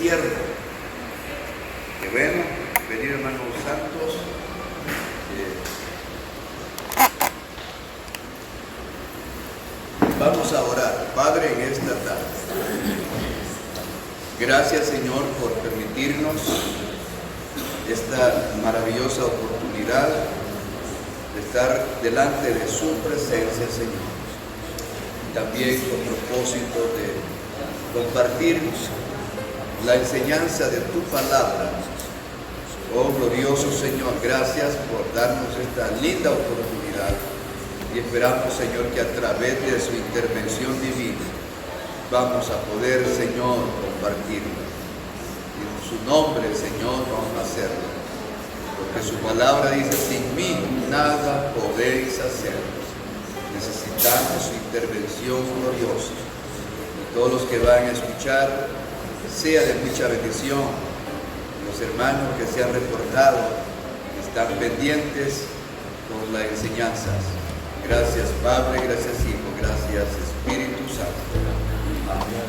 siervo. Qué bueno, venir hermanos santos. Vamos a orar. Padre, en esta tarde, gracias Señor por permitirnos esta maravillosa oportunidad de estar delante de su presencia, Señor. También con propósito de compartir la enseñanza de tu palabra. Oh glorioso Señor, gracias por darnos esta linda oportunidad y esperamos, Señor, que a través de su intervención divina vamos a poder, Señor, compartirla. Y en su nombre, Señor, vamos a hacerlo, porque su palabra dice: sin mí nada podéis hacer. Necesitamos su intervención gloriosa. Y todos los que van a escuchar, sea de mucha bendición. Los hermanos que se han reportado, que están pendientes con las enseñanzas. Gracias Padre, gracias Hijo, gracias Espíritu Santo. Amén.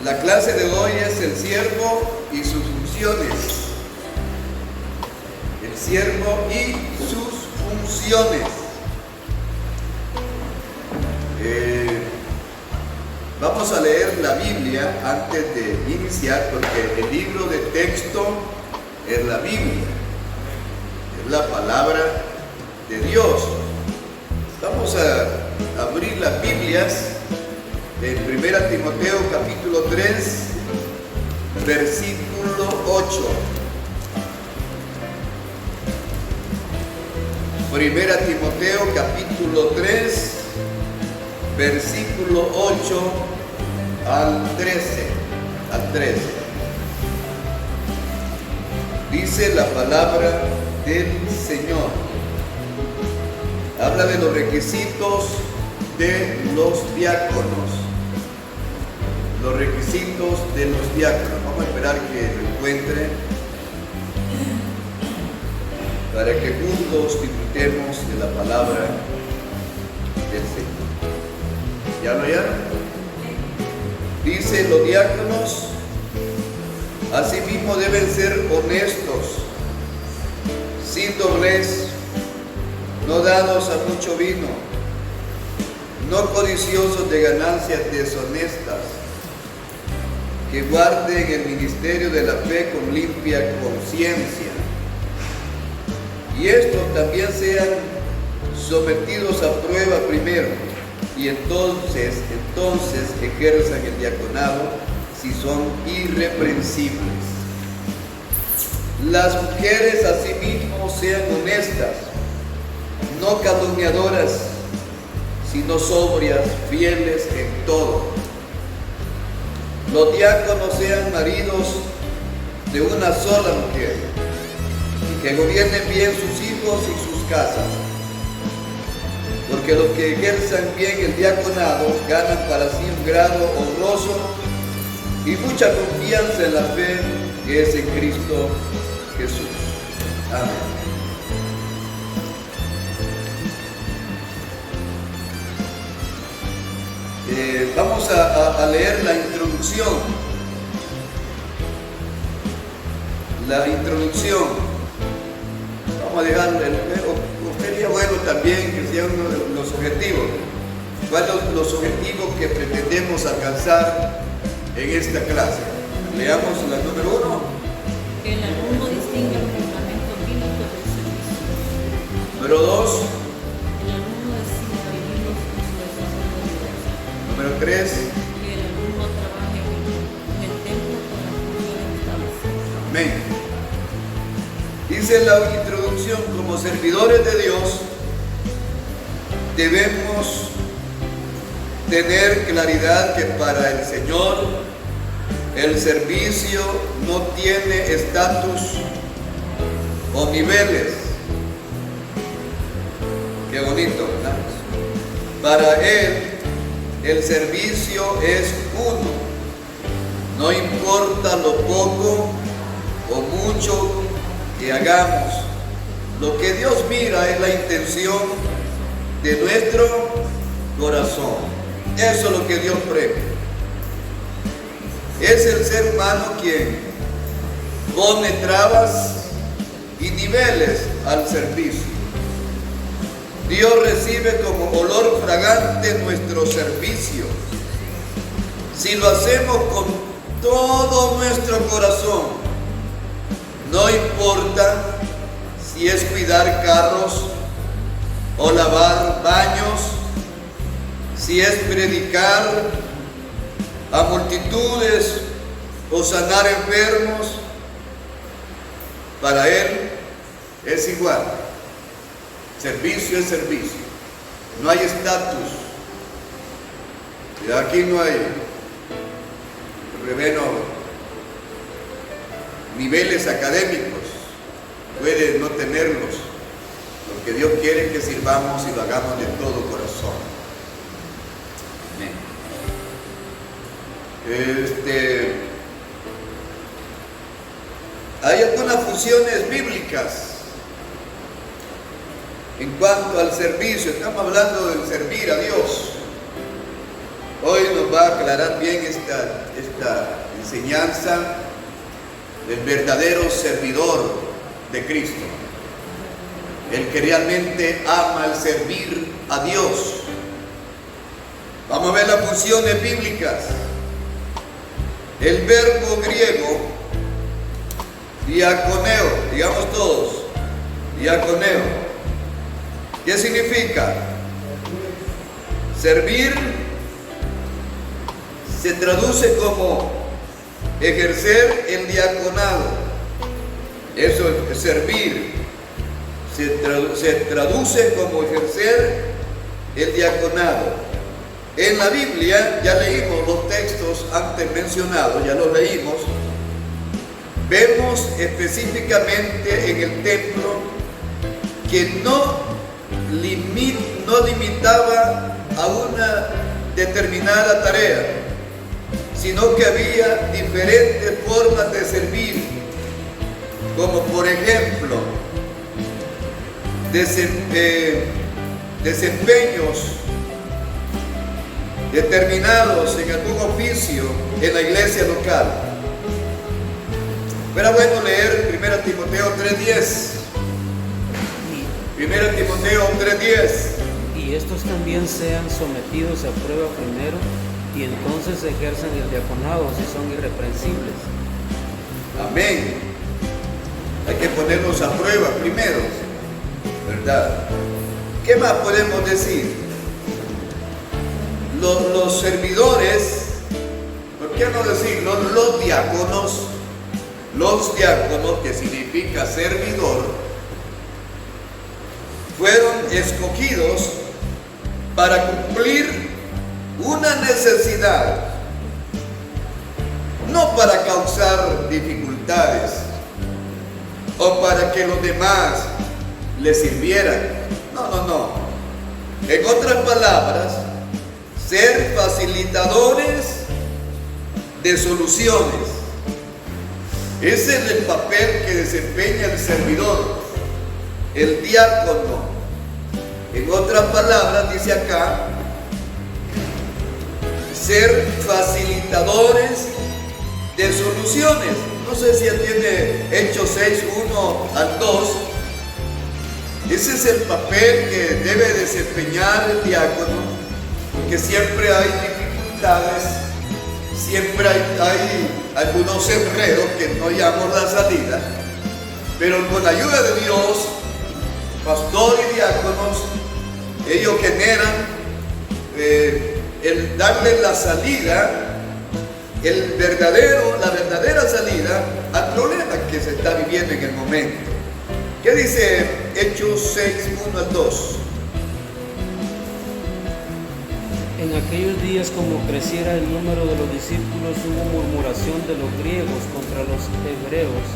La clase de hoy es el siervo y sus funciones. El siervo y sus funciones. Vamos a leer la Biblia antes de iniciar, porque el libro de texto es la Biblia, es la palabra de Dios. Vamos a abrir las Biblias en 1 Timoteo capítulo 3, versículo 8. 1 Timoteo capítulo 3, versículo 8 al 13. Dice la palabra del Señor. Habla de los requisitos de los diáconos. Los requisitos de los diáconos. Vamos a esperar que lo encuentre para que juntos disfrutemos de la palabra del Señor. ¿Ya lo hallaron? Dice: los diáconos asimismo deben ser honestos, sin doblez, no dados a mucho vino, no codiciosos de ganancias deshonestas, que guarden el ministerio de la fe con limpia conciencia. Y estos también sean sometidos a prueba primero, y entonces ejerzan el diaconado si son irreprensibles. Las mujeres asimismo sean honestas, no calumniadoras, sino sobrias, fieles en todo. Los diáconos sean maridos de una sola mujer, y que gobiernen bien sus hijos y sus casas, porque los que ejerzan bien el diaconado ganan para sí un grado honroso y mucha confianza en la fe que es en Cristo Jesús. Amén. Vamos a leer la introducción. La introducción. Vamos a dejar sería bueno también que sea uno de los objetivos. ¿Cuáles son los objetivos que pretendemos alcanzar en esta clase? Leamos la número 1. Que el alumno distinga el fundamento bíblico del servicio. Número 2. El alumno decida vivir los esfuerzos de Dios. Número 3. Que el alumno trabaje en el templo con las funciones establecidas. Amén. Dice la introducción: como servidores de Dios debemos tener claridad que para el Señor el servicio no tiene estatus o niveles. Qué bonito, ¿verdad? Para Él el servicio es uno. No importa lo poco o mucho que hagamos. Lo que Dios mira es la intención de nuestro corazón. Eso es lo que Dios premia. Es el ser humano quien pone trabas y niveles al servicio. Dios recibe como olor fragante nuestro servicio. Si lo hacemos con todo nuestro corazón, no importa si es cuidar carros o lavar baños, si es predicar a multitudes o sanar enfermos, para Él es igual. Servicio es servicio. No hay estatus. Y aquí no hay niveles académicos. Puede no tenerlos. Lo que Dios quiere es que sirvamos y lo hagamos de todo corazón. Amén. Hay algunas funciones bíblicas en cuanto al servicio. Estamos hablando del servir a Dios. Hoy nos va a aclarar bien esta enseñanza del verdadero servidor de Cristo, el que realmente ama el servir a Dios. Vamos a ver las funciones bíblicas. El verbo griego diaconeo, digamos todos, diaconeo. ¿Qué significa? Servir se traduce como ejercer el diaconado. Eso es servir. Se traduce como ejercer el diaconado. En la Biblia, ya leímos los textos antes mencionados, ya los leímos. Vemos específicamente en el templo que no limitaba a una determinada tarea, sino que había diferentes formas de servir, como por ejemplo desempeños determinados en algún oficio en la iglesia local. Era bueno leer 1 Timoteo 3:10. 1 Timoteo 3:10. Y estos también sean sometidos a prueba primero, y entonces ejercen el diaconado si son irreprensibles. Amén. Hay que ponernos a prueba primero, ¿verdad? ¿Qué más podemos decir? Los servidores, ¿por qué no decir los diáconos? Los diáconos, que significa servidor, fueron escogidos para cumplir una necesidad, no para causar dificultades o para que los demás les sirvieran. No. En otras palabras, ser facilitadores de soluciones. Ese es el papel que desempeña el servidor, el diácono. En otras palabras, dice acá, ser facilitadores de soluciones. No sé si atiende Hechos 6:1-2. Ese es el papel que debe desempeñar el diácono, porque siempre hay dificultades, siempre hay algunos enredos que no hallamos la salida, pero con la ayuda de Dios, pastor y diáconos, ellos generan el darle la salida, la verdadera salida al problema que se está viviendo en el momento. ¿Qué dice Hechos 6:1-2? En aquellos días, como creciera el número de los discípulos, hubo murmuración de los griegos contra los hebreos,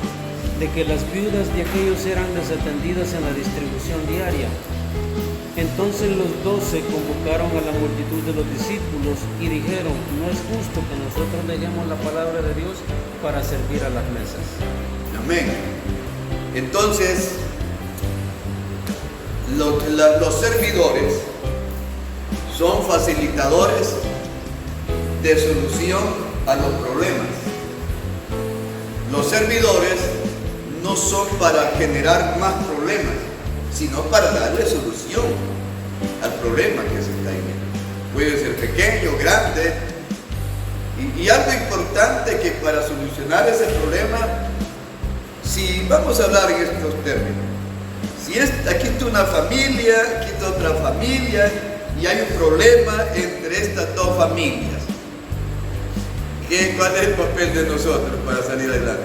de que las viudas de aquellos eran desatendidas en la distribución diaria. Entonces los 12 convocaron a la multitud de los discípulos y dijeron: no es justo que nosotros dejemos la palabra de Dios para servir a las mesas. Amén. Entonces, los servidores son facilitadores de solución a los problemas. Los servidores no son para generar más problemas, sino para darle solución al problema que se está viviendo. Puede ser pequeño, grande, y algo importante que para solucionar ese problema, si vamos a hablar en estos términos, si aquí está una familia, aquí está otra familia, y hay un problema entre estas dos familias, ¿cuál es el papel de nosotros para salir adelante?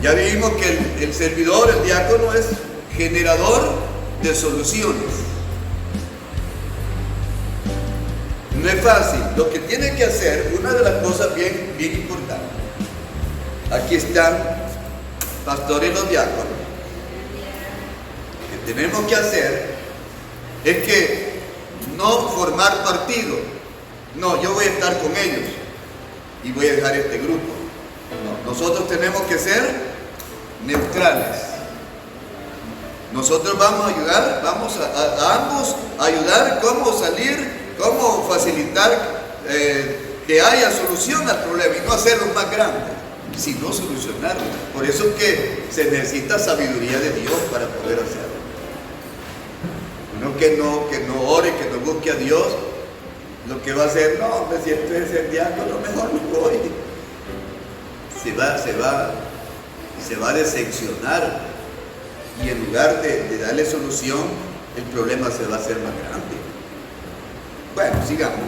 Ya vimos que el servidor, el diácono, es generador de soluciones. No es fácil. Lo que tiene que hacer, una de las cosas bien importantes, aquí están pastores y los diáconos, lo que tenemos que hacer es que no formar partido. No, yo voy a estar con ellos y voy a dejar este grupo. No, nosotros tenemos que ser neutrales. Nosotros vamos a ayudar, vamos a ambos a ayudar cómo salir, cómo facilitar que haya solución al problema y no hacerlo más grande, sino solucionarlo. Por eso es que se necesita sabiduría de Dios para poder hacerlo. Uno que no ore, que no busque a Dios, lo que va a hacer, no, si esto es el diácono, mejor no voy. Se va a decepcionar y en lugar de darle solución, el problema se va a hacer más grande. Bueno, sigamos.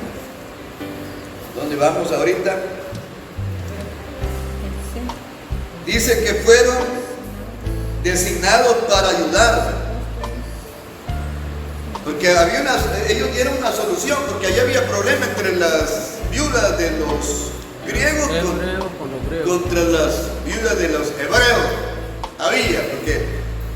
¿Dónde vamos ahorita? Dice que fueron designados para ayudar. Porque ellos dieron una solución, porque allá había problema entre las viudas de los griegos contra las viudas de los hebreos.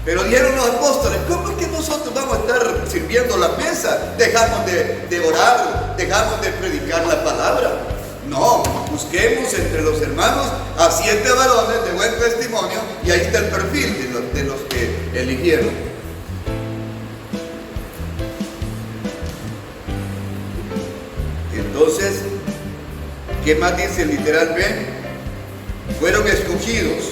Pero dijeron los apóstoles, ¿cómo es que nosotros vamos a estar sirviendo la mesa? Dejamos de orar, dejamos de predicar la palabra. No, busquemos entre los hermanos a 7 varones de buen testimonio, y ahí está el perfil de los que eligieron. Entonces, ¿qué más dice literalmente? Fueron escogidos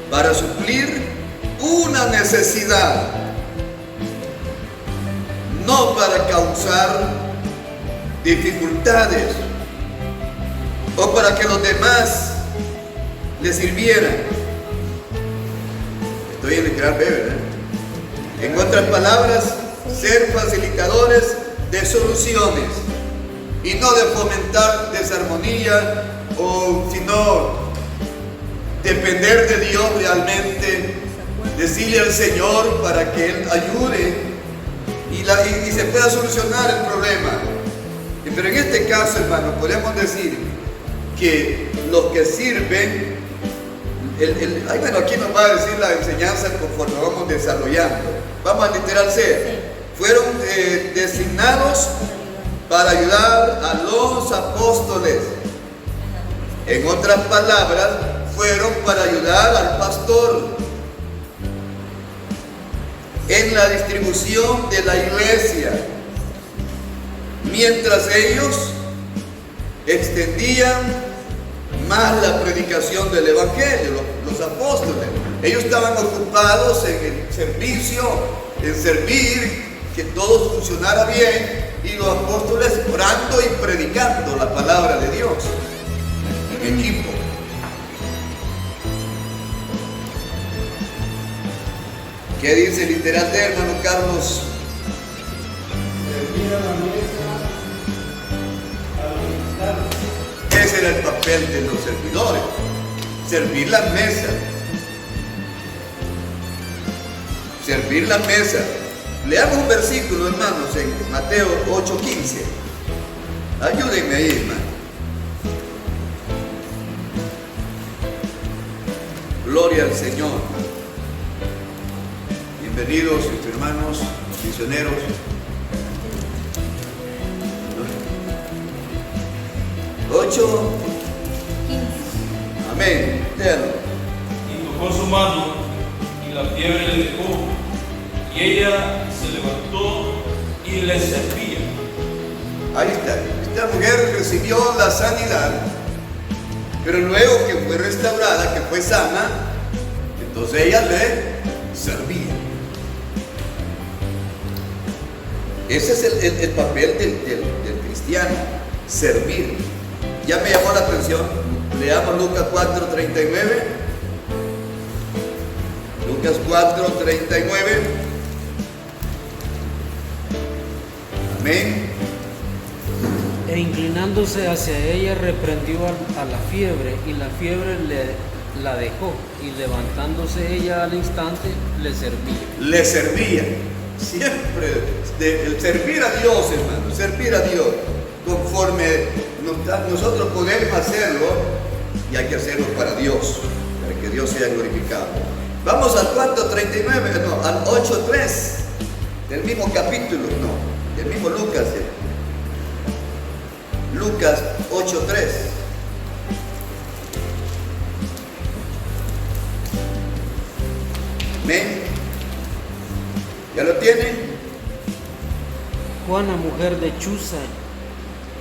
para suplir una necesidad, no para causar dificultades o para que los demás les sirvieran. Estoy en literal B, ¿verdad? En otras palabras, ser facilitadores de soluciones y no de fomentar desarmonía, sino depender de Dios realmente, decirle al Señor para que Él ayude y se pueda solucionar el problema. Pero en este caso, hermano, podemos decir que los que sirven, bueno, aquí nos va a decir la enseñanza conforme vamos desarrollando. Vamos a literal C. Fueron designados para ayudar a los apóstoles. En otras palabras, fueron para ayudar al pastor en la distribución de la iglesia, mientras ellos extendían más la predicación del evangelio. Los apóstoles, ellos estaban ocupados en el servicio, en servir, que todo funcionara bien, y los apóstoles orando y predicando la palabra de Dios en equipo. ¿Qué dice literal de hermano Carlos? Servir a la mesa a los invitados. Ese era el papel de los servidores, servir la mesa. Servir la mesa. Leamos un versículo, hermanos, en Mateo 8:15. Ayúdenme ahí, hermano. Gloria al Señor. Bienvenidos, hermanos misioneros. Amén. Léalo. Y tocó su mano y la fiebre le dejó, y ella se levantó y le servía. Ahí está. Esta mujer recibió la sanidad, pero luego que fue restaurada, que fue sana, entonces ella le servía. Ese es el papel del cristiano, servir. Ya me llamó la atención. Leamos Lucas 4:39. Lucas 4:39. Amén. E inclinándose hacia ella reprendió a la fiebre, y la fiebre la dejó, y levantándose ella al instante le servía. Le servía. Siempre el servir a Dios, hermano, servir a Dios conforme nosotros podemos hacerlo, y hay que hacerlo para Dios, para que Dios sea glorificado. Vamos al 4:39, no, al 8:3 del mismo capítulo, no, del mismo Lucas. Lucas 8:3. Amén. ¿Ya lo tienen? Juana, mujer de Chuza,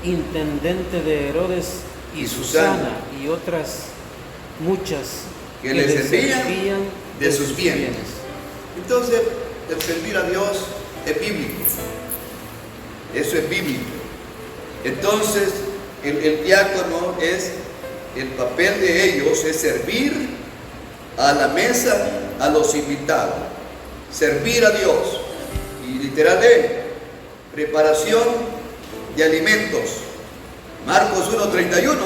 intendente de Herodes, y Susana, y otras muchas que le servían de sus bienes. bienes. Entonces, el servir a Dios es bíblico. Eso es bíblico. Entonces, el diácono es, el papel de ellos es servir a la mesa a los invitados. Servir a Dios. Y literalmente, preparación de alimentos. Marcos 1:31,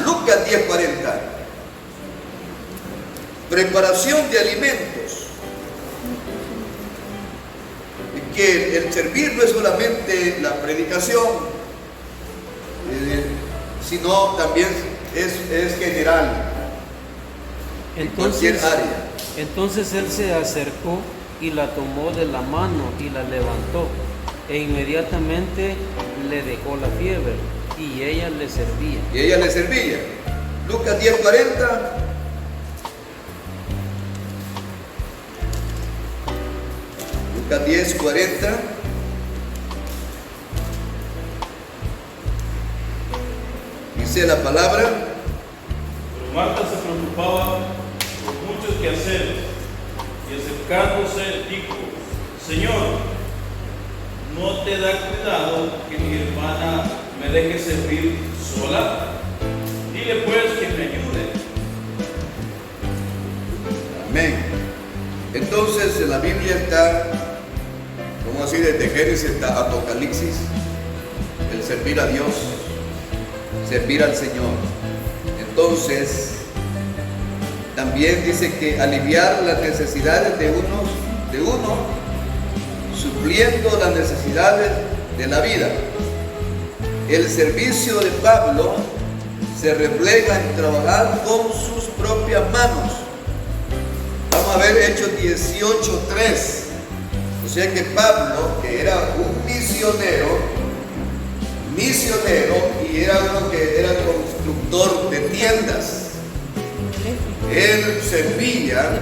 Lucas 10:40. Preparación de alimentos. Que el servir no es solamente la predicación, sino también es general, en cualquier área. Entonces él se acercó y la tomó de la mano y la levantó, e inmediatamente le dejó la fiebre, y ella le servía. Y ella le servía. Lucas 10:40. Lucas 10:40. Dice la palabra. Pero Marta se preocupaba por muchos quehaceres, y acercándose dijo: Señor, ¿no te da cuidado que mi hermana me deje servir sola? Dile pues que me ayude. Amén. Entonces en la Biblia está, como así, desde Génesis hasta Apocalipsis, el servir a Dios, servir al Señor. Entonces, también dice que aliviar las necesidades de uno, supliendo las necesidades de la vida. El servicio de Pablo se refleja en trabajar con sus propias manos. Vamos a ver Hechos 18:3. O sea que Pablo, que era un misionero, y era uno que era constructor de tiendas, él servía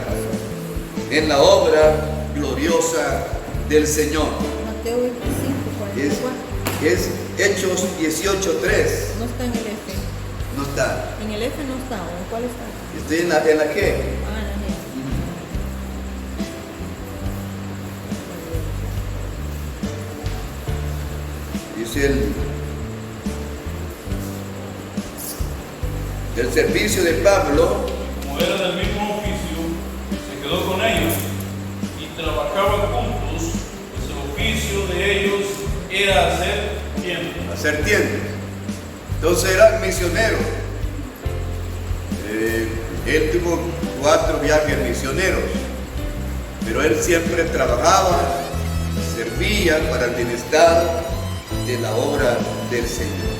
en la obra gloriosa del Señor. Mateo 25, 44. Es Hechos 18:3. No está en el F. No está. En el F no está. ¿En cuál está? Estoy en la G. Ah, en la G. Dice el servicio de Pablo. Como era del mismo oficio, se quedó con ellos y trabajaban juntos, pues el oficio de ellos era hacer tiendas. Entonces era misionero. Él tuvo 4 viajes misioneros, pero él siempre trabajaba, servía para el bienestar de la obra del Señor.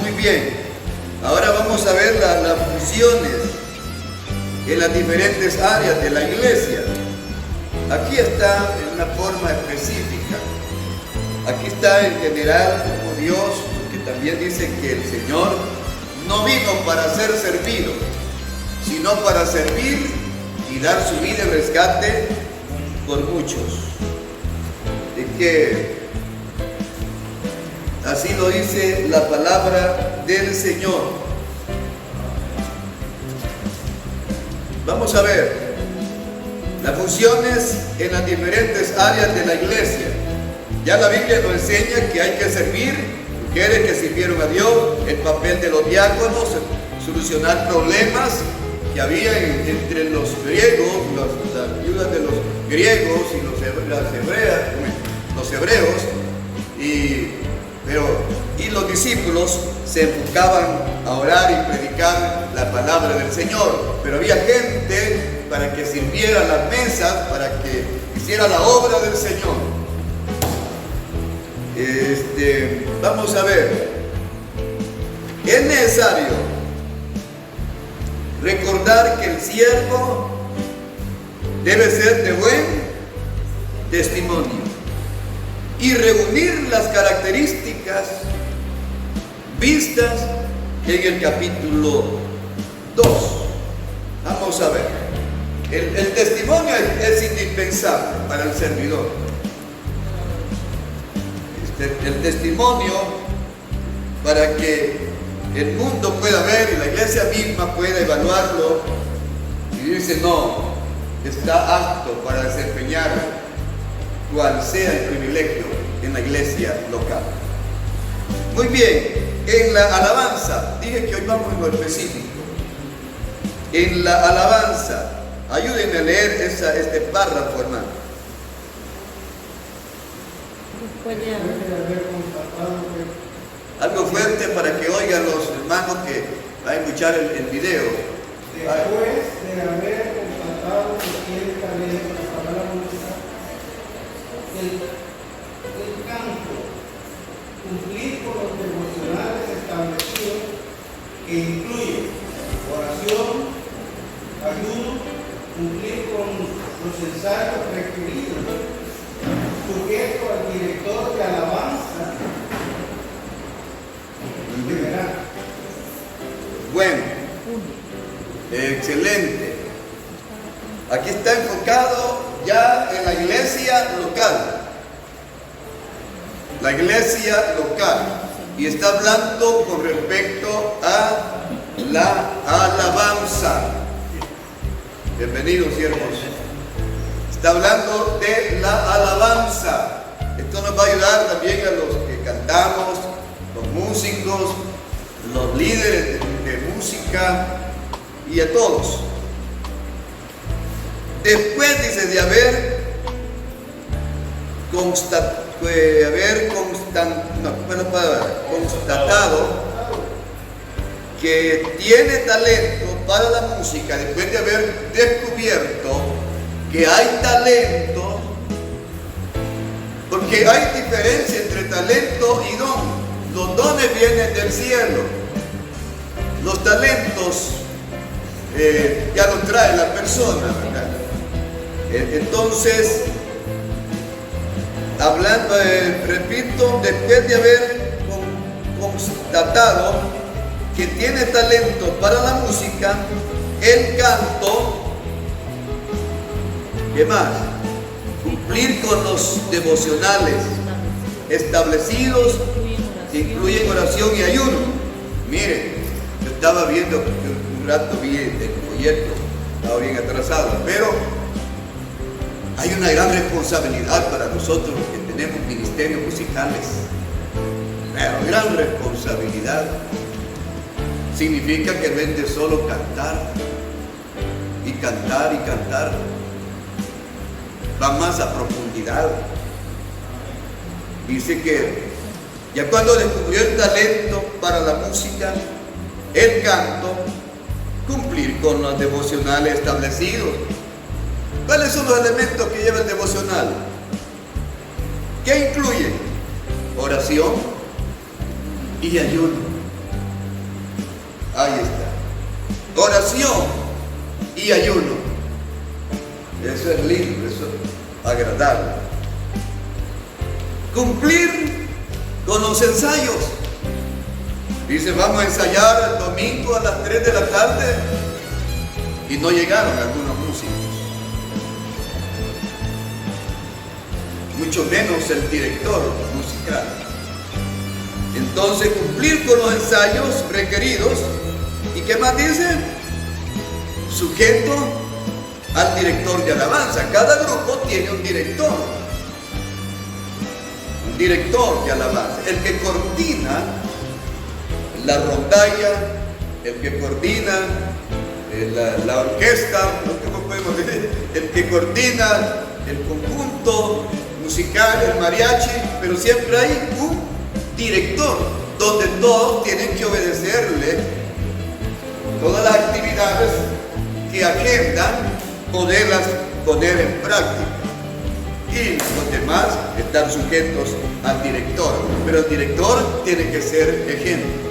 Muy bien. Ahora vamos a ver las funciones en las diferentes áreas de la iglesia. Aquí está en una forma específica. Aquí está en general como Dios, que también dice que el Señor no vino para ser servido, sino para servir y dar su vida en rescate por muchos. Y que así lo dice la palabra del Señor. Vamos a ver las funciones en las diferentes áreas de la iglesia. Ya la Biblia nos enseña que hay que servir, mujeres que sirvieron a Dios, el papel de los diáconos, solucionar problemas que había entre los griegos, las viudas de los griegos y los hebreos, y los discípulos se enfocaban a orar y predicar la palabra del Señor, pero había gente para que sirviera las mesas, para que hiciera la obra del Señor. Vamos a ver, es necesario recordar que el siervo debe ser de buen testimonio y reunir las características vistas en el capítulo 2. Vamos a ver, el testimonio es indispensable para el servidor. El testimonio para que el mundo pueda ver y la iglesia misma pueda evaluarlo y dice: no, está apto para desempeñar cual sea el privilegio en la iglesia local. Muy bien, en la alabanza, dije que hoy vamos en lo específico. En la alabanza, ayúdenme a leer este párrafo, hermano. Algo fuerte para que oigan los hermanos que van a escuchar el video. Después de haber constatado que tiene talento para la música, el canto, cumplir con los devocionales establecidos, que incluye oración, ayuno, cumplir con los ensayos requeridos, sujeto al director de alabanza, deberá. Bueno, excelente. Aquí está enfocado ya en la iglesia local. La iglesia local. Y está hablando con respecto a la alabanza. Bienvenidos, siervos. Está hablando de la alabanza. Esto nos va a ayudar también a los que cantamos, los músicos, los líderes de música y a todos. Después dice de haber constatado que tiene talento para la música, después de haber descubierto que hay talento, porque hay diferencia entre talento y don. Los dones vienen del cielo, los talentos ya los trae la persona, ¿verdad? Entonces, hablando, repito, después de haber constatado que tiene talento para la música, el canto, ¿qué más? Cumplir con los devocionales establecidos que incluyen oración y ayuno. Miren, yo estaba viendo, un rato vi el folleto, estaba bien atrasado, pero hay una gran responsabilidad para nosotros los que tenemos ministerios musicales. Pero gran responsabilidad. Significa que no es de solo cantar y cantar y cantar. Va más a profundidad. Dice que ya cuando descubrió el talento para la música, el canto, cumplir con los devocionales establecidos. ¿Cuáles son los elementos que lleva el devocional? ¿Qué incluye? Oración y ayuno. Ahí está. Oración y ayuno. Eso es lindo, eso es agradable. Cumplir con los ensayos. Dice, vamos a ensayar el domingo a las 3 de la tarde y no llegaron algunos músicos. mucho menos el director musical. Entonces, cumplir con los ensayos requeridos. ¿Y qué más dice? Sujeto al director de alabanza. Cada grupo tiene un director de alabanza, el que coordina la rondalla, el que coordina la orquesta, ¿cómo podemos decir? El que coordina el conjunto musical, el mariachi, pero siempre hay un director donde todos tienen que obedecerle todas las actividades que agendan, poderlas poner en práctica. Y los demás están sujetos al director, pero el director tiene que ser ejemplo,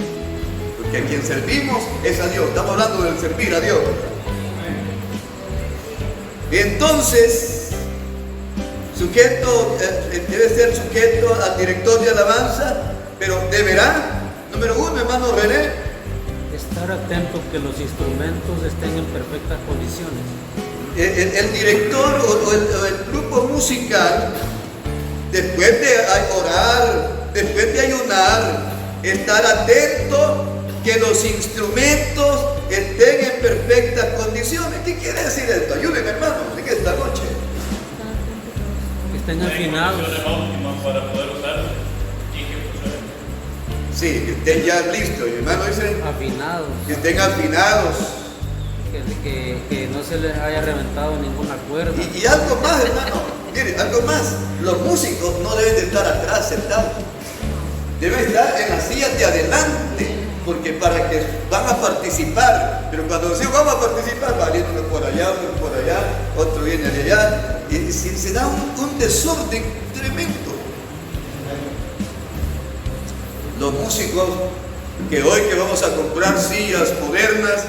porque a quien servimos es a Dios. Estamos hablando del servir a Dios. Entonces, debe ser sujeto al director de alabanza, pero deberá, número uno, hermano René, estar atento que los instrumentos estén en perfectas condiciones. El director o el grupo musical, después de orar, después de ayunar, estar atento que los instrumentos estén en perfectas condiciones. ¿Qué quiere decir esto? Ayúdenme, hermano, en esta noche. Que estén afinados. óptimas para poder usar y que funcionen. Sí, que estén ya listos. Mi hermano dice Afinados. que estén afinados. Que no se les haya reventado ninguna cuerda. Y algo más, hermano, mire, algo más. Los músicos no deben de estar atrás sentados. Deben estar en las sillas de adelante, porque para que van a participar. Pero cuando decimos vamos a participar, va viene uno por allá, otro viene de allá, y se da un desorden tremendo. Los músicos que hoy que vamos a comprar sillas modernas,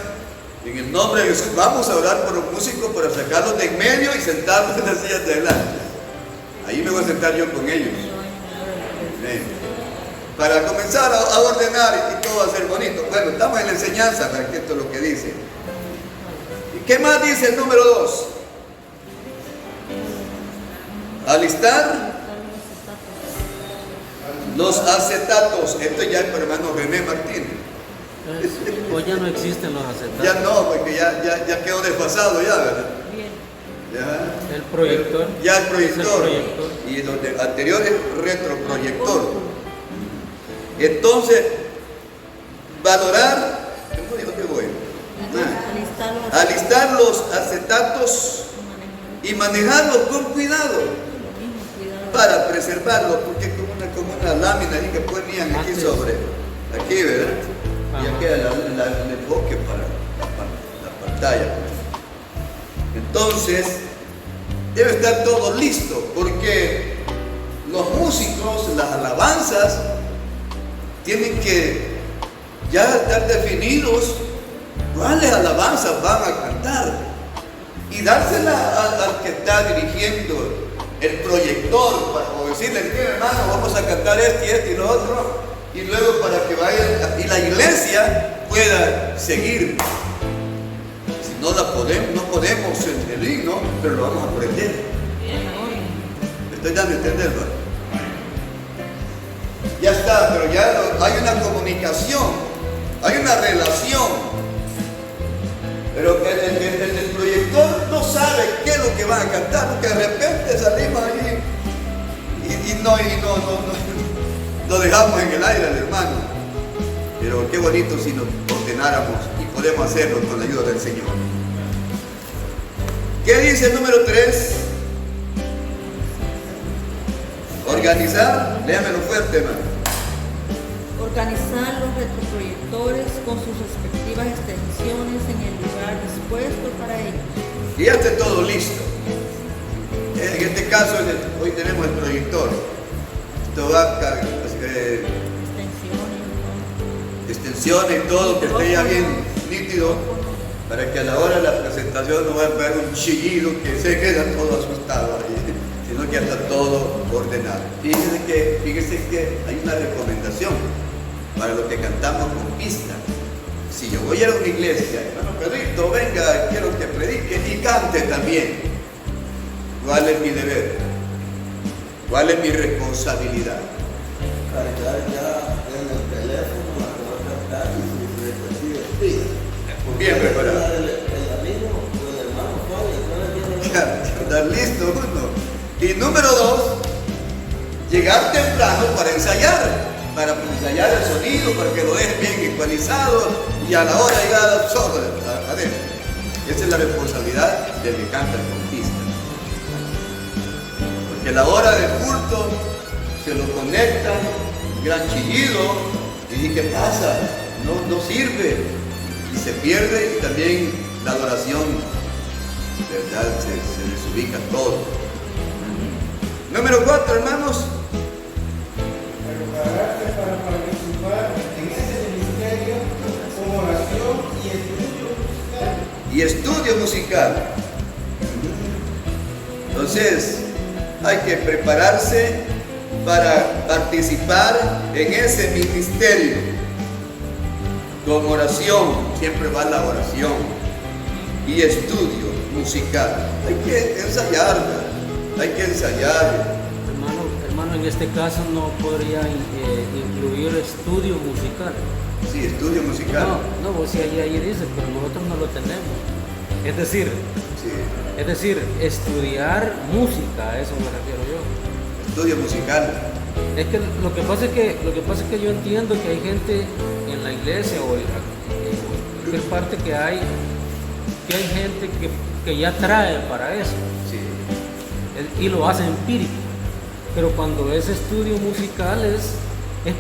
en el nombre de Jesús, vamos a orar por los músicos para sacarlos de en medio y sentarlos en las sillas de adelante. Ahí me voy a sentar yo con ellos. Para comenzar a ordenar y todo va a ser bonito. Bueno, estamos en la enseñanza, para que esto es lo que dice. ¿Y qué más dice el número 2? Alistar los acetatos. Esto ya es para hermano René Martínez. Hoy ya no existen los acetatos. Ya no, porque ya quedó desfasado ya, ¿verdad? Ya. El proyector. Ya el proyector. Es el proyector. Y lo anterior es retroproyector. Entonces, valorar, ¿cómo digo que voy? Alistar los acetatos y manejarlos con cuidado para preservarlos, porque es como una lámina ahí que ponían aquí sobre, aquí, ¿verdad? Y aquí el enfoque para la pantalla. Entonces, debe estar todo listo, porque los músicos, las alabanzas, tienen que ya estar definidos cuáles alabanzas van a cantar y dársela al que está dirigiendo el proyector, o decirle, mira hermano, vamos a cantar este y lo otro, y luego para que vaya y la iglesia pueda seguir. Si no no podemos el himno, pero lo vamos a aprender. ¿Me estoy dando a entender, ¿no? Ya está, pero ya hay una comunicación, hay una relación. Pero el proyector no sabe qué es lo que van a cantar, porque de repente salimos ahí y lo dejamos en el aire al hermano. Pero qué bonito si nos ordenáramos y podemos hacerlo con la ayuda del Señor. ¿Qué dice el número 3? Organizar, léamelo fuerte, hermano. Organizar los retroproyectores con sus respectivas extensiones en el lugar dispuesto para ellos. Y ya está todo listo. En este caso, hoy tenemos el proyector. Esto va a cargar extensiones y todo, que esté ya bien nítido, para que a la hora de la presentación no vaya a haber un chillido que se queda todo asustado ahí, sino que ya está todo ordenado. Fíjese que hay una recomendación para lo que cantamos con pista. Si yo voy a una iglesia, hermano Pedrito, venga, quiero que predique y cante también. ¿Cuál es mi deber? ¿Cuál es mi responsabilidad? Cargar ya en el teléfono la que va a cantar y si se recibe pide. Bien preparado. El amigo o el hermano Fabio, no le tiene Ya, andar listo uno. Y número 2, llegar temprano para ensayar el sonido, para que lo dejen bien ecualizado y a la hora de llegar solo adentro. Esa es la responsabilidad del que canta el cortista. Porque a la hora del culto se lo conectan, un gran chillido, y ¿qué pasa? No sirve. Y se pierde, y también la adoración, ¿verdad? Se desubica todo. Número 4, hermanos. Prepararse para participar en ese ministerio con oración y estudio musical. Entonces, hay que prepararse para participar en ese ministerio con oración. Siempre va la oración y estudio musical. Hay que ensayar. Hermano, en este caso no podría incluir estudio musical. Sí, estudio musical. No, vos sí ahí dice, pero nosotros no lo tenemos. Es decir, estudiar música, a eso me refiero yo. Estudio musical. Es que lo que pasa es que yo entiendo que hay gente en la iglesia o en cualquier parte que hay gente que ya trae para eso. Sí. Y lo hace empírico, pero cuando es estudio musical es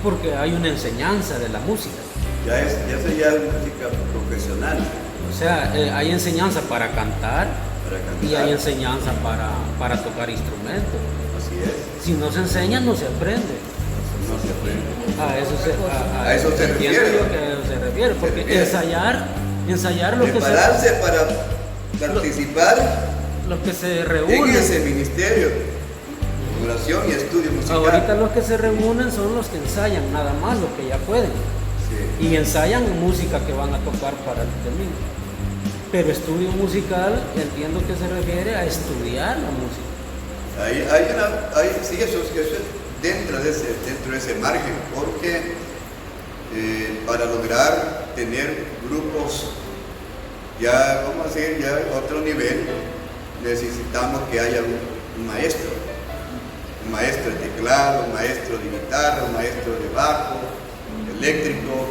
porque hay una enseñanza de la música. Ya sería música profesional. O sea, hay enseñanza para cantar y hay enseñanza para tocar instrumentos. Así es. Si no se enseña, no se aprende. No se aprende. A eso se refiere. entiendo yo que a eso se refiere, porque ensayar lo que Prepararse para participar los que se en reúnen. ese ministerio, oración y estudio musical. Ahorita los que se reúnen son los que ensayan, nada más los que ya pueden. Sí. Y ensayan música que van a tocar para el domingo. Pero estudio musical, entiendo que se refiere a estudiar la música. Sí, eso es dentro de ese margen, porque para lograr tener grupos ya, vamos a decir, ya a otro nivel, necesitamos que haya un maestro de teclado, un maestro de guitarra, un maestro de bajo, eléctrico,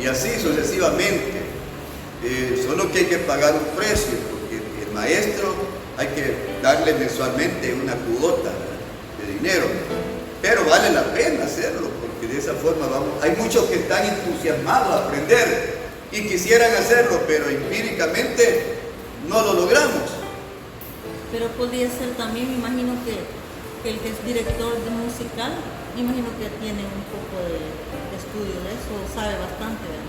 y así sucesivamente. Solo que hay que pagar un precio, porque el maestro hay que darle mensualmente una cuota de dinero, pero vale la pena hacerlo, porque de esa forma hay muchos que están entusiasmados a aprender y quisieran hacerlo, pero empíricamente no lo logramos. Pero podría ser también, me imagino que el que es director de musical, me imagino que tiene un poco de estudio de eso, sabe bastante, ¿verdad?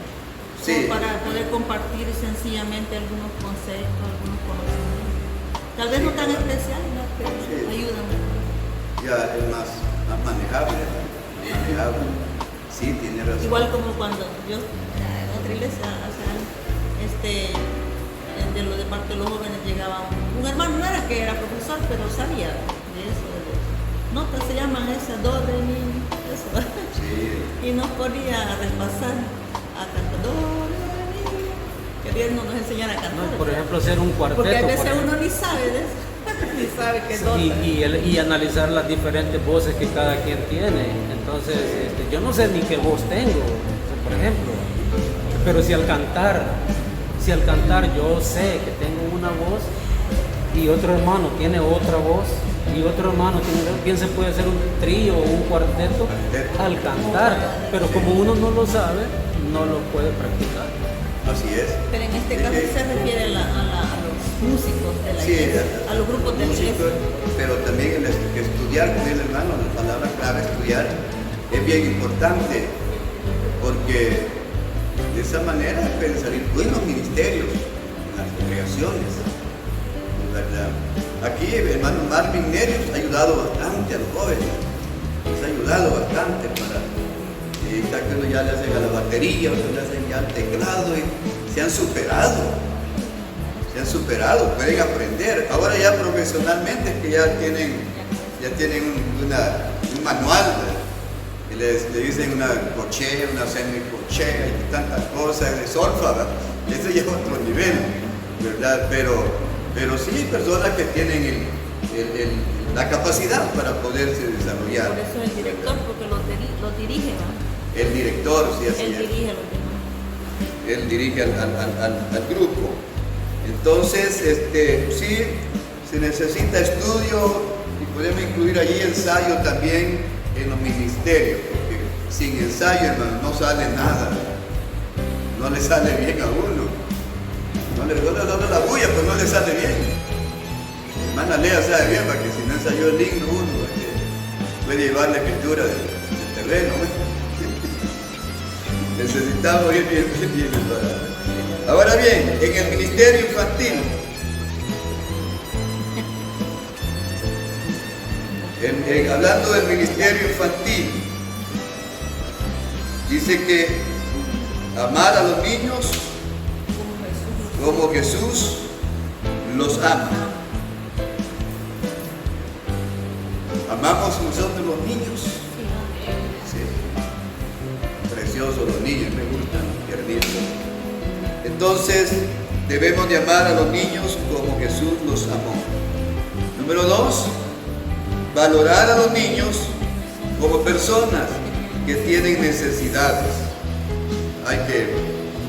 Sí. Como para poder compartir sencillamente algunos conceptos, algunos conocimientos. Tal vez no tan especiales, ¿no? Pero ayudan. Ya es más manejable. Sí, tiene razón. Igual como cuando yo en otra iglesia, o sea, de parte de los jóvenes llegaba un hermano, no era que era profesor, pero sabía de eso, de las notas se llaman esas, do, re, mi, eso. Sí. Y nos ponía a repasar, a cantar do, re, mi, queriendo nos enseñar a cantar. No, por ejemplo, hacer un cuarteto. Porque a veces uno ni sabe de eso, ni sabe qué nota. Y analizar las diferentes voces que cada quien tiene. Entonces, yo no sé ni qué voz tengo, por ejemplo, pero si al cantar yo sé que tengo una voz y otro hermano tiene otra voz y otro hermano tiene otra, bien se puede hacer un trío o un cuarteto al cantar, pero como uno no lo sabe, no lo puede practicar. Así es. Pero en este caso se refiere a los músicos de la iglesia, a los grupos de la iglesia. Pero también estudiar con el hermano, la palabra clave estudiar, es bien importante, porque de esa manera pueden salir buenos ministerios en las congregaciones, ¿verdad? Aquí el hermano Marvin Nerios ha ayudado bastante a los jóvenes, les ha ayudado bastante para que uno ya le hacen a la batería, otros le hacen ya al teclado y se han superado, pueden aprender. Ahora ya profesionalmente que ya tienen ya tienen un manual, ¿verdad? Y le dicen una corchea, una semicorchea y tantas cosas de solfa, ¿verdad? Ese ya es otro nivel, ¿verdad? Pero sí hay personas que tienen la capacidad para poderse desarrollar. Por eso el director, porque lo dirige, ¿no? El director, sí, así Él es. dirige a los demás. Él dirige al grupo. Entonces, sí, se necesita estudio y podemos incluir allí ensayo también en los ministerios, porque sin ensayo, hermano, no sale nada, no le sale bien a uno, no le da la bulla, pues no le sale bien. Hermana Lea sabe bien, para que si no ensayó el himno uno, puede llevar la escritura del terreno, ¿no? Necesitamos ir bien preparados. Ahora bien, en el ministerio infantil, hablando del ministerio infantil, dice que amar a los niños como Jesús los ama. ¿Amamos nosotros los niños? Sí. Preciosos los niños, me gustan, tiernitos. Entonces, debemos de amar a los niños como Jesús los amó. Número 2, valorar a los niños como personas que tienen necesidades. Hay que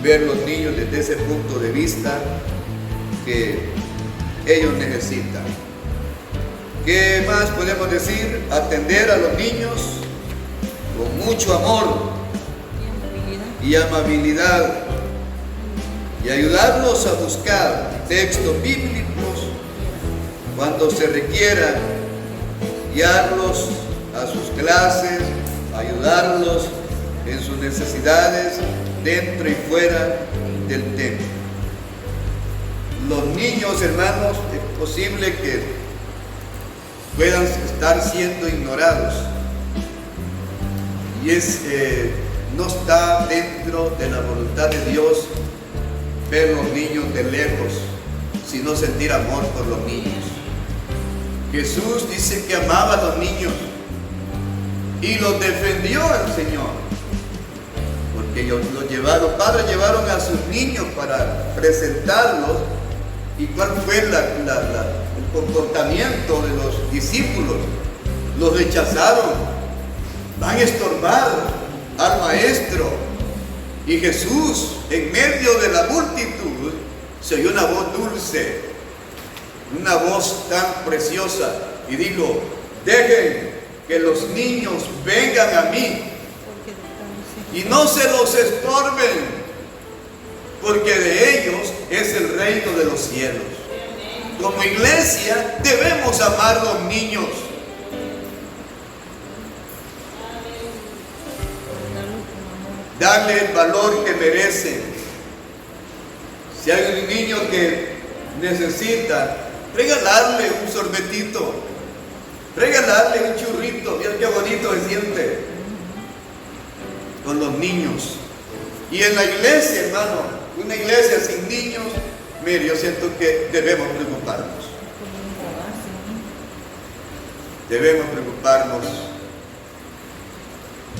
ver los niños desde ese punto de vista que ellos necesitan. ¿Qué más podemos decir? Atender a los niños con mucho amor y amabilidad y ayudarlos a buscar textos bíblicos cuando se requiera, guiarlos a sus clases, ayudarlos en sus necesidades dentro y fuera del templo. Los niños, hermanos, es posible que puedan estar siendo ignorados y no está dentro de la voluntad de Dios ver los niños de lejos, sino sentir amor por los niños. Jesús dice que amaba a los niños y los defendió al Señor, porque los padres llevaron a sus niños para presentarlos. ¿Y cuál fue el comportamiento de los discípulos? Los rechazaron, van a estorbar al maestro. Y Jesús, en medio de la multitud, se oyó una voz dulce, una voz tan preciosa, y dijo: dejen que los niños vengan a mí y no se los estorben, porque de ellos es el reino de los cielos. Como iglesia debemos amar a los niños. Darle el valor que merecen. Si hay un niño que necesita, regalarle un sorbetito, regalarle un churrito. Mira qué bonito se siente con los niños. Y en la iglesia, hermano, una iglesia sin niños, mire, yo siento que debemos preocuparnos. Debemos preocuparnos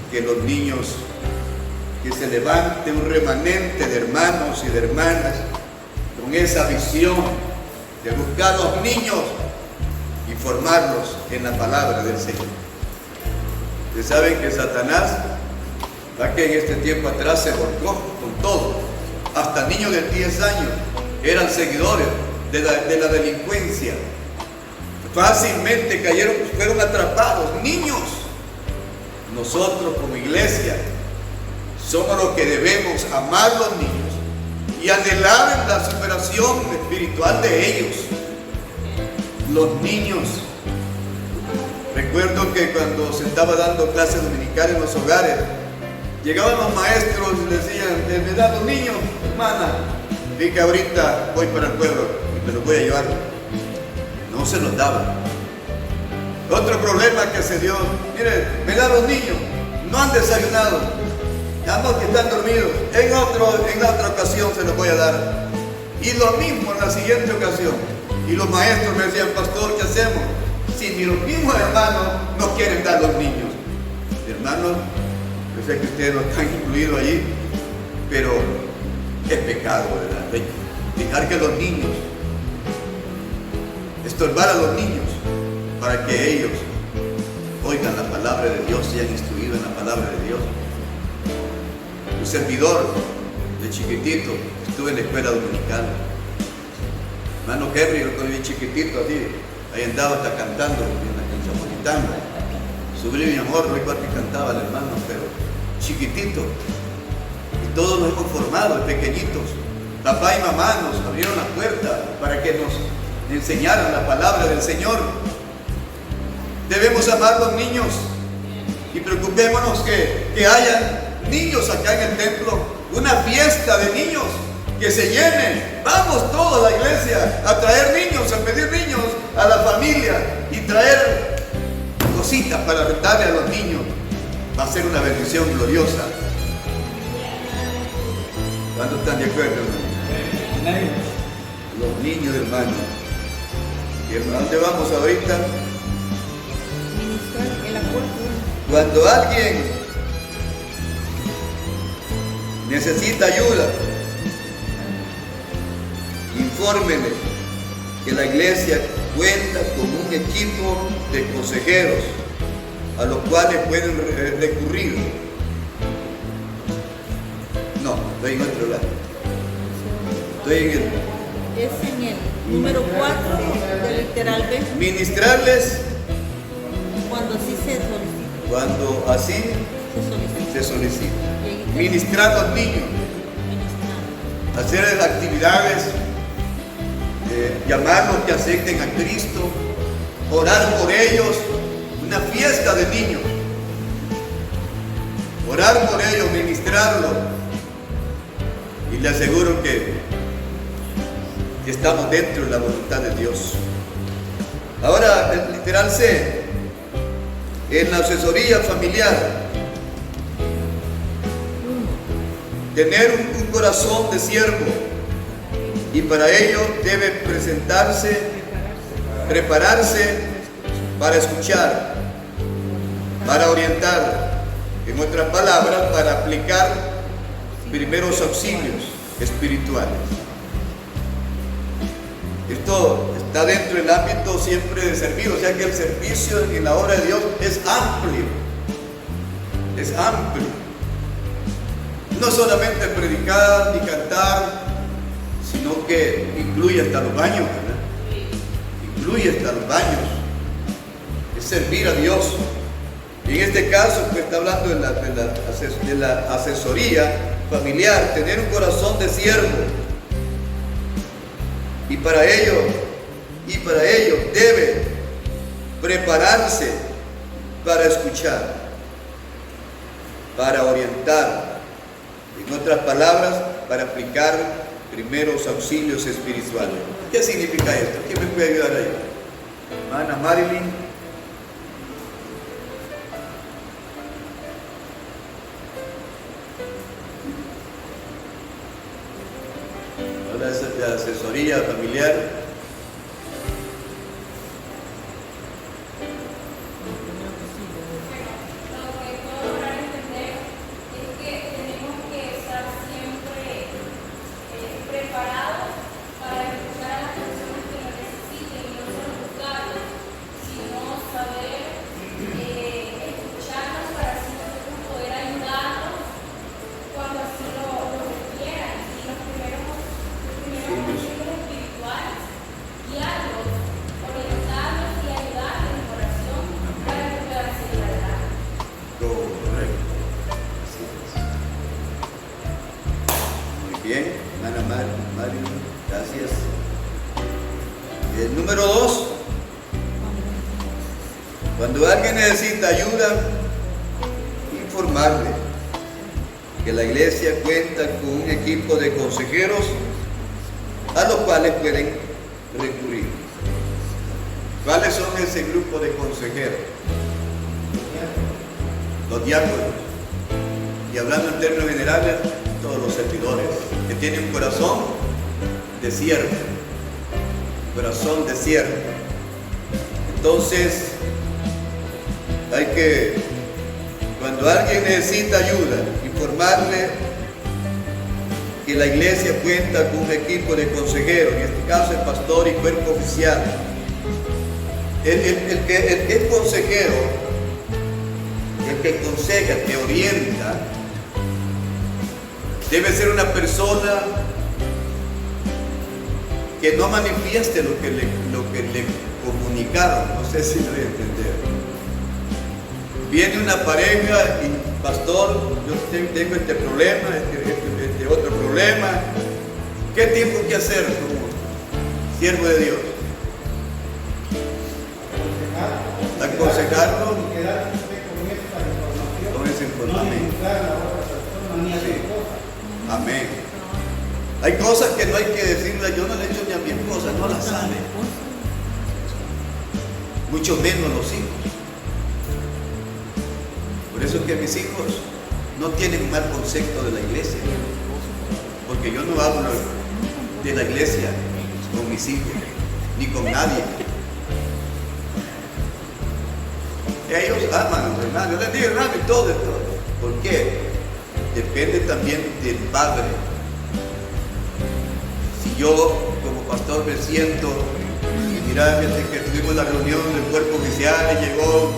que los niños, que se levante un remanente de hermanos y de hermanas con esa visión de buscar a los niños y formarlos en la palabra del Señor. Ustedes saben que Satanás, va que en este tiempo atrás se volcó con todo, hasta niños de 10 años eran seguidores de la delincuencia, fácilmente fueron atrapados, niños. Nosotros como iglesia somos los que debemos amar a los niños y anhelar la superación espiritual de ellos. Los niños, recuerdo que cuando se estaba dando clases dominicales en los hogares, llegaban los maestros y decían: ¿me dan los niños, hermana? Dije que ahorita voy para el pueblo y me los voy a llevar. No se los daban. Otro problema que se dio: mire, me dan los niños, no han desayunado, ya no, que están dormidos. En la otra ocasión se los voy a dar. Y lo mismo en la siguiente ocasión. Y los maestros me decían: pastor, ¿qué hacemos? Si ni los mismos hermanos no quieren dar los niños. Hermanos, yo sé que ustedes no están incluidos allí, pero es pecado, ¿verdad? Dejar que los niños, estorbar a los niños para que ellos oigan la palabra de Dios, sean instruidos en la palabra de Dios. Un servidor de chiquitito estuve en la escuela dominical. Hermano Henry, yo cuando vi chiquitito así, ahí andaba hasta cantando en Chapolitano. Subí mi amor, no igual que cantaba el hermano, pero chiquitito. Y todos nos hemos formado, pequeñitos. Papá y mamá nos abrieron la puerta para que nos enseñaran la palabra del Señor. Debemos amar a los niños y preocupémonos que haya niños acá en el templo, una fiesta de niños, que se llene. Vamos todos a la iglesia a traer niños, a pedir niños a la familia y traer cositas para darle a los niños. Va a ser una bendición gloriosa. ¿Cuántos están de acuerdo, hermano? Los niños, hermano. ¿A dónde vamos ahorita? Ministrar el acuerdo. Cuando alguien necesita ayuda, infórmele que la iglesia cuenta con un equipo de consejeros a los cuales pueden recurrir. No, estoy en otro lado. Estoy en el Es en el número 4 del literal B, ministrarles cuando así se solicita. cuando así Se solicita. se solicita. Y ahí está. Ministrar a los niños, Ministrar. hacer actividades, llamarlos que acepten a Cristo, orar por ellos, una fiesta de niños, orar por ellos, ministrarlos, y le aseguro que estamos dentro de la voluntad de Dios. Ahora, el literal C, en la asesoría familiar, tener un corazón de siervo, y para ello debe prepararse para escuchar, para orientar, en otras palabras, para aplicar primeros auxilios espirituales. Esto está dentro del ámbito siempre de servir, o sea que el servicio en la obra de Dios es amplio, es amplio. No solamente predicar ni cantar, sino que incluye hasta los baños, ¿verdad? Incluye hasta los baños. Es servir a Dios. Y en este caso, pues, está hablando de la asesoría familiar, tener un corazón de siervo. Y para ello debe prepararse para escuchar, para orientar, en otras palabras, para aplicar primeros auxilios espirituales. ¿Qué significa esto? ¿Quién me puede ayudar ahí? Hermana Marilyn. Habla de asesoría familiar. Bien, hermana Mario, gracias. El número 2, cuando alguien necesita ayuda, informarle que la iglesia cuenta con un equipo de consejeros a los cuales pueden recurrir. ¿Cuáles son ese grupo de consejeros? Los diáconos. Y hablando en términos generales, todos los servidores que tienen un corazón de siervo, corazón de siervo. Entonces, hay que, cuando alguien necesita ayuda, informarle que la iglesia cuenta con un equipo de consejeros, en este caso el pastor y cuerpo oficial. El que es consejero, el que aconseja, que orienta, debe ser una persona que no manifieste lo que le comunicaron. No sé si lo voy a entender. Viene una pareja y, pastor, yo tengo este problema, este otro problema. ¿Qué tengo que hacer como siervo de Dios? Aconsejarlo Y quedarse usted con esa No información. juzgar a la otra persona ni hacer cosas. Amén. Hay cosas que no hay que decirle, yo no le he hecho ni a mi esposa, no las sabe. Mucho menos los hijos. Por eso es que mis hijos no tienen un mal concepto de la iglesia. Porque yo no hablo de la iglesia con mis hijos, ni con nadie. Ellos aman a los hermanos. Yo les digo, hermano, y todo esto. ¿Por qué? Depende también del padre. Si yo, como pastor, me siento y mira, desde que tuvimos la reunión del cuerpo oficial y llegó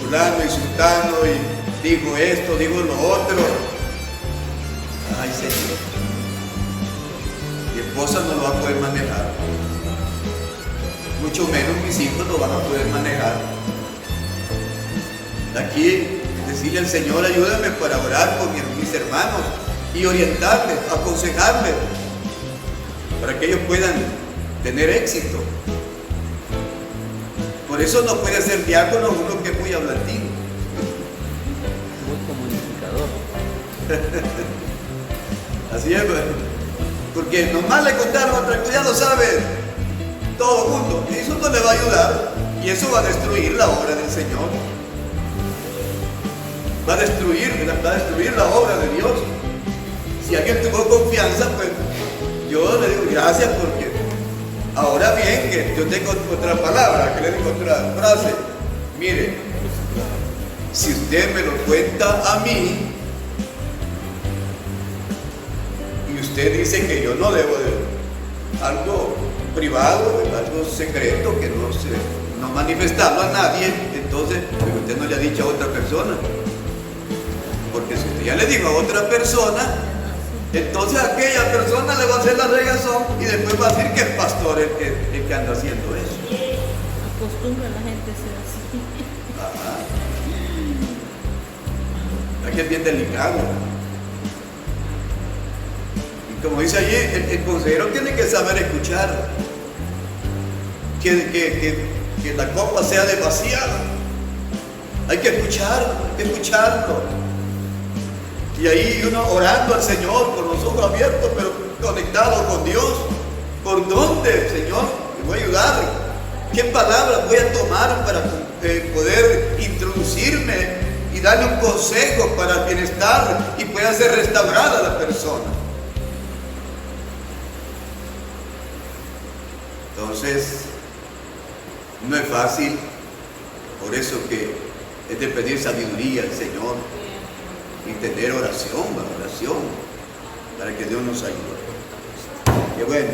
fulano y sultano y dijo esto, dijo lo otro. Ay, Señor. Mi esposa no lo va a poder manejar. Mucho menos mis hijos lo van a poder manejar. Aquí, decirle al Señor, ayúdame para orar con mis hermanos y orientarles, aconsejarles, para que ellos puedan tener éxito. Por eso no puede ser diácono uno que es muy hablativo. Muy comunicador. Así es, pues. Porque nomás le contaron otra cosa, ya lo sabe todo el mundo. Y eso no le va a ayudar. Y eso va a destruir la obra del Señor. Va a destruir la obra de Dios. Si alguien tuvo confianza, pues yo le digo gracias, porque ahora bien, que yo tengo otra palabra, que le digo otra frase. Mire, si usted me lo cuenta a mí y usted dice que yo no debo de algo privado, algo secreto, que no manifestarlo a nadie, entonces pues usted no le ha dicho a otra persona. Porque si usted ya le dijo a otra persona, entonces aquella persona le va a hacer la regazón y después va a decir que el pastor es el que anda haciendo eso. Acostumbra a la gente a ser así. Ajá. Aquí es bien delicado. Y como dice allí, el consejero tiene que saber escuchar. Que la copa sea demasiada. Hay que escucharlo. Y ahí uno orando al Señor con los ojos abiertos, pero conectado con Dios. ¿Por dónde, Señor? Me voy a ayudar. ¿Qué palabras voy a tomar para poder introducirme y darle un consejo para el bienestar y pueda ser restaurada la persona? Entonces, no es fácil. Por eso que es de pedir sabiduría al Señor y tener oración, para que Dios nos ayude. Qué bueno.